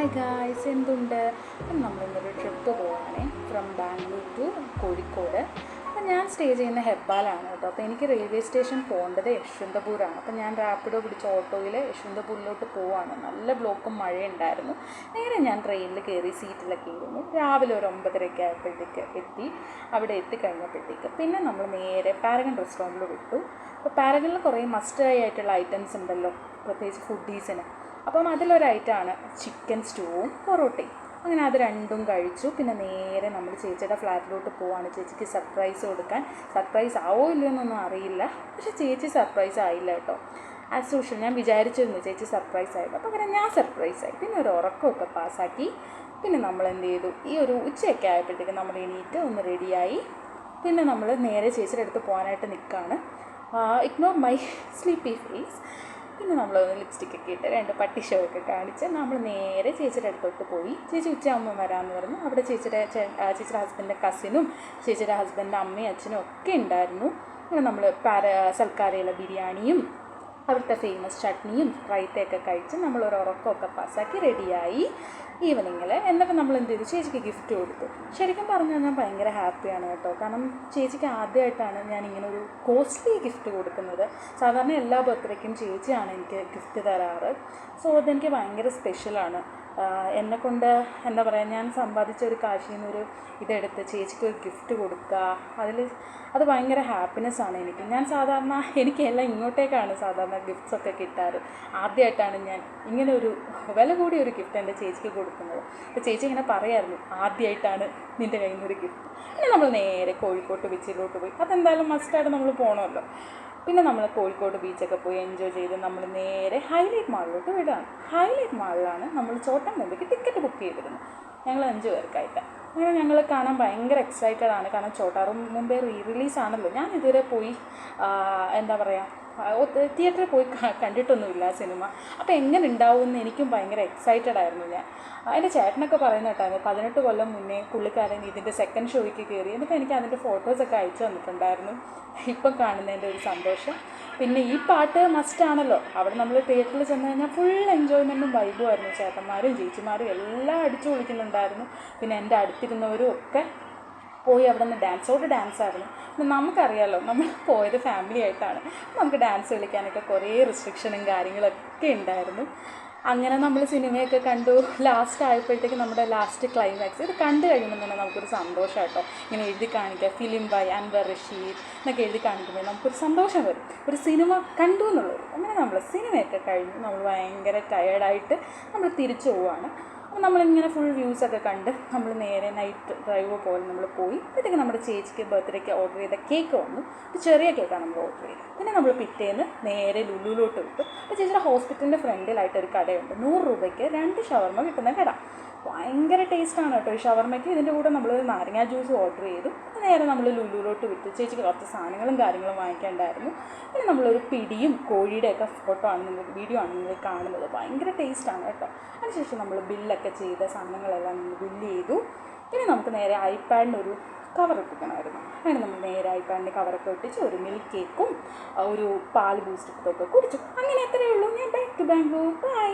Hi guys, എന്തുണ്ട്? അപ്പം നമ്മളിന്നൊരു trip പോവാണേ ഫ്രം ബാംഗ്ലൂർ ടു കോഴിക്കോട്. അപ്പം ഞാൻ സ്റ്റേ ചെയ്യുന്ന ഹെബ്ബാലാണ് കേട്ടോ. അപ്പോൾ എനിക്ക് റെയിൽവേ സ്റ്റേഷൻ പോകേണ്ടത് യശ്വന്തപൂരാണ്. അപ്പം ഞാൻ റാപ്പിഡോ പിടിച്ച ഓട്ടോയിൽ യശ്വന്തപൂരിലോട്ട് പോവാണ്. നല്ല ബ്ലോക്കും മഴയുണ്ടായിരുന്നു. നേരെ ഞാൻ ട്രെയിനിൽ കയറി സീറ്റിലൊക്കെ ഇരുന്നു. രാവിലെ ഒരു 9:30 ആയപ്പോഴത്തേക്ക് എത്തി. അവിടെ എത്തിക്കഴിഞ്ഞപ്പോഴത്തേക്ക് പിന്നെ നമ്മൾ നേരെ പാരഗൺ റെസ്റ്റോറൻറ്റിൽ വിട്ടു. അപ്പോൾ പാരഗണിൽ കുറേ മസ്റ്റായി ആയിട്ടുള്ള ഐറ്റംസ് ഉണ്ടല്ലോ, പ്രത്യേകിച്ച് ഫുഡീസിന്. അപ്പം അതിലൊരൈറ്റമാണ് ചിക്കൻ സ്റ്റൂവും പൊറോട്ടയും. അങ്ങനെ അത് രണ്ടും കഴിച്ചു. പിന്നെ നേരെ നമ്മൾ ചേച്ചിയുടെ ഫ്ലാറ്റിലോട്ട് പോവാണ് ചേച്ചിക്ക് സർപ്രൈസ് കൊടുക്കാൻ. സർപ്രൈസ് ആവോ ഇല്ലയോ എന്നൊന്നും അറിയില്ല, പക്ഷേ ചേച്ചി സർപ്രൈസ് ആയില്ല കേട്ടോ. ആസ് യൂഷ്വൽ ഞാൻ വിചാരിച്ചിരുന്നു ചേച്ചി സർപ്രൈസ് ആയില്ല, അപ്പോൾ അങ്ങനെ ഞാൻ സർപ്രൈസായി. പിന്നെ ഒരു ഉറക്കമൊക്കെ പാസ്സാക്കി. പിന്നെ നമ്മൾ എന്ത് ചെയ്തു, ഈ ഒരു ഉച്ചയൊക്കെ ആയപ്പോഴത്തേക്ക് നമ്മൾ എണീറ്റ് ഒന്ന് റെഡിയായി. പിന്നെ നമ്മൾ നേരെ ചേച്ചിയുടെ അടുത്ത് പോകാനായിട്ട് നിൽക്കുകയാണ്. Ignore my sleepy face. പിന്നെ നമ്മളൊന്ന് ലിപ്സ്റ്റിക്കൊക്കെ ഇട്ട് 2 പട്ടി ഷോ ഒക്കെ കാണിച്ച് നമ്മൾ നേരെ ചേച്ചിയുടെ അടുത്തോട്ട് പോയി. ചേച്ചി ഉച്ചയാകുമ്പോൾ വരാമെന്ന് പറഞ്ഞു. അവിടെ ചേച്ചിയുടെ ഹസ്ബൻഡിൻ്റെ കസിനും ചേച്ചിയുടെ ഹസ്ബൻഡിൻ്റെ അമ്മയും അച്ഛനും ഒക്കെ ഉണ്ടായിരുന്നു. അങ്ങനെ നമ്മൾ സൽക്കാരയിലെ ബിരിയാണിയും അവിടുത്തെ ഫേമസ് ചട്നിയും റൈത്തയൊക്കെ കഴിച്ച് നമ്മളൊരു ഉറക്കമൊക്കെ പാസ്സാക്കി റെഡിയായി ഈവനിങ്ങിൽ. എന്നിട്ട് നമ്മൾ എന്ത് ചെയ്തു, ചേച്ചിക്ക് ഗിഫ്റ്റ് കൊടുത്തു. ശരിക്കും പറഞ്ഞാൽ ഞാൻ ഭയങ്കര ഹാപ്പിയാണ് കേട്ടോ. കാരണം ചേച്ചിക്ക് ആദ്യമായിട്ടാണ് ഞാൻ ഇങ്ങനെ ഒരു കോസ്റ്റ്ലി ഗിഫ്റ്റ് കൊടുക്കുന്നത്. സാധാരണ എല്ലാ ബർത്ത്ഡേക്കും ചേച്ചിയാണ് എനിക്ക് ഗിഫ്റ്റ് തരാറ്. സോ അതെനിക്ക് ഭയങ്കര സ്പെഷ്യലാണ്. എന്നെക്കൊണ്ട് എന്താ പറയുക, ഞാൻ സമ്പാദിച്ച ഒരു കാശിൽ നിന്നൊരു ഇതെടുത്ത് ചേച്ചിക്ക് ഒരു ഗിഫ്റ്റ് കൊടുക്കുക, അത് ഭയങ്കര ഹാപ്പിനെസ്സാണ് എനിക്ക്. ഞാൻ സാധാരണ എനിക്കെല്ലാം ഇങ്ങോട്ടേക്കാണ് സാധാരണ ഗിഫ്റ്റ്സൊക്കെ കിട്ടാറ്. ആദ്യമായിട്ടാണ് ഞാൻ ഇങ്ങനെ ഒരു വില കൂടിയ ഒരു ഗിഫ്റ്റ് എൻ്റെ ചേച്ചിക്ക് കൊടുക്കുന്നത്. അപ്പോൾ ചേച്ചി ഇങ്ങനെ പറയായിരുന്നു, ആദ്യമായിട്ടാണ് നിൻ്റെ കയ്യിൽ നിന്നൊരു ഗിഫ്റ്റ്. പിന്നെ നമ്മൾ നേരെ കോഴിക്കോട്ട് ബീച്ചിലോട്ട് പോയി. അതെന്തായാലും മസ്റ്റായിട്ട് നമ്മൾ പോകണമല്ലോ. പിന്നെ നമ്മൾ കോഴിക്കോട് ബീച്ചൊക്കെ പോയി എൻജോയ് ചെയ്ത് നമ്മൾ നേരെ ഹൈലൈറ്റ് മാളിലോട്ട് വിടുകയാണ്. ഹൈലൈറ്റ് മാളിലാണ് നമ്മൾ ചോട്ടൻ മുമ്പിലേക്ക് ടിക്കറ്റ് ബുക്ക് ചെയ്തിരുന്നു, ഞങ്ങൾ 5 പേർക്കായിട്ട്. അങ്ങനെ ഞങ്ങൾ കാണാൻ ഭയങ്കര എക്സൈറ്റഡ് ആണ്. കാരണം ചോട്ടാറും മുമ്പേ റിലീസാണല്ലോ. ഞാൻ ഇതുവരെ പോയി എന്താ പറയുക, തിയേറ്ററിൽ പോയി കണ്ടിട്ടൊന്നുമില്ല സിനിമ. അപ്പോൾ എങ്ങനെ ഉണ്ടാവുമെന്ന് എനിക്കും ഭയങ്കര എക്സൈറ്റഡ് ആയിരുന്നു ഞാൻ. എൻ്റെ ചേട്ടനൊക്കെ പറയുന്ന കേട്ടായിരുന്നു 18 കൊല്ലം മുന്നേ പുള്ളിക്കാരൻ ഇതിൻ്റെ സെക്കൻഡ് ഷോയ്ക്ക് കയറി. എന്നിട്ട് എനിക്ക് അതിൻ്റെ ഫോട്ടോസൊക്കെ അയച്ചു തന്നിട്ടുണ്ടായിരുന്നു. ഇപ്പം കാണുന്നതിൻ്റെ ഒരു സന്തോഷം. പിന്നെ ഈ പാട്ട് മസ്റ്റാണല്ലോ. അവിടെ നമ്മൾ തിയേറ്ററിൽ ചെന്ന് കഴിഞ്ഞാൽ ഫുൾ എൻജോയ്മെൻറ്റും വൈബും ആയിരുന്നു. ചേട്ടന്മാരും ചേച്ചിമാരും എല്ലാം അടിച്ചു പൊളിക്കുന്നുണ്ടായിരുന്നു. പിന്നെ എൻ്റെ അടുത്തിരുന്നവരും ഒക്കെ പോയി അവിടെ നിന്ന് ഡാൻസായിരുന്നു. പിന്നെ നമുക്കറിയാമല്ലോ, നമ്മൾ പോയത് ഫാമിലി ആയിട്ടാണ്. നമുക്ക് ഡാൻസ് കളിക്കാനൊക്കെ കുറേ റെസ്ട്രിക്ഷനും കാര്യങ്ങളൊക്കെ ഉണ്ടായിരുന്നു. അങ്ങനെ നമ്മൾ സിനിമയൊക്കെ കണ്ടു. ലാസ്റ്റ് ആയപ്പോഴത്തേക്ക് നമ്മുടെ ലാസ്റ്റ് ക്ലൈമാക്സ് ഇത് കണ്ടു കഴിയുമ്പോൾ തന്നെ നമുക്കൊരു സന്തോഷം കേട്ടോ. ഇങ്ങനെ എഴുതി കാണിക്കുക ഫിലിം ബൈ അൻവർ റഷീദ് എന്നൊക്കെ എഴുതി കാണിക്കുമ്പോൾ നമുക്കൊരു സന്തോഷം വരും, ഒരു സിനിമ കണ്ടു എന്നുള്ളത്. അങ്ങനെ നമ്മൾ സിനിമയൊക്കെ കഴിഞ്ഞ് നമ്മൾ ഭയങ്കര ടയേർഡായിട്ട് നമ്മൾ തിരിച്ചു പോവുകയാണ്. അപ്പോൾ നമ്മളിങ്ങനെ ഫുൾ വ്യൂസൊക്കെ കണ്ട് നമ്മൾ നേരെ നൈറ്റ് ഡ്രൈവ് പോലെ നമ്മൾ പോയി. അപ്പോഴത്തേക്ക് നമ്മുടെ ചേച്ചിക്ക് ബർത്ത്ഡേക്ക് ഓർഡർ ചെയ്ത കേക്ക് വന്നു. ഒരു ചെറിയ കേക്കാണ് നമ്മൾ ഓർഡർ ചെയ്തത്. പിന്നെ നമ്മൾ പിറ്റേന്ന് നേരെ ലുലുവിലോട്ട് വിട്ടു. അപ്പോൾ ചേച്ചിയുടെ ഹോസ്പിറ്റലിൻ്റെ ഫ്രണ്ടിലായിട്ടൊരു കടയുണ്ട്, 100 രൂപയ്ക്ക് 2 ഷവർമ കിട്ടുന്ന കട. ഭയങ്കര ടേസ്റ്റാണ് കേട്ടോ ഈ ഷവർമയ്ക്ക്. ഇതിൻ്റെ കൂടെ നമ്മൾ നാരങ്ങ ജ്യൂസ് ഓർഡർ ചെയ്തു. നേരെ നമ്മൾ ലുലുവിലോട്ട് വിട്ടു. ചേച്ചിക്ക് കുറച്ച് സാധനങ്ങളും കാര്യങ്ങളും വാങ്ങിക്കാനുണ്ടായിരുന്നു. പിന്നെ നമ്മളൊരു പിടിയും കോഴിയുടെയൊക്കെ ഫോട്ടോ ആണ് വീഡിയോ ആണ് നിങ്ങൾ കാണുന്നത്. ഭയങ്കര ടേസ്റ്റാണ് കേട്ടോ. അതിനുശേഷം നമ്മൾ ബില്ലൊക്കെ ചെയ്ത സാധനങ്ങളെല്ലാം നമ്മൾ ബില്ല് ചെയ്തു. പിന്നെ നമുക്ക് നേരെ ഐപാഡിനൊരു കവർ ഒട്ടിക്കണമായിരുന്നു. അങ്ങനെ നമ്മൾ നേരെ ഐപാഡിൻ്റെ കവറൊക്കെ ഒട്ടിച്ച് ഒരു മിൽക്ക് കേക്കും ഒരു പാൽ ബൂസ്റ്റൊക്കെ കുടിച്ചു. അങ്ങനെ എത്രയേ ഉള്ളൂ. ഞാൻ ബാക്ക് ടു ബാംഗ്ലൂർ. ബൈ.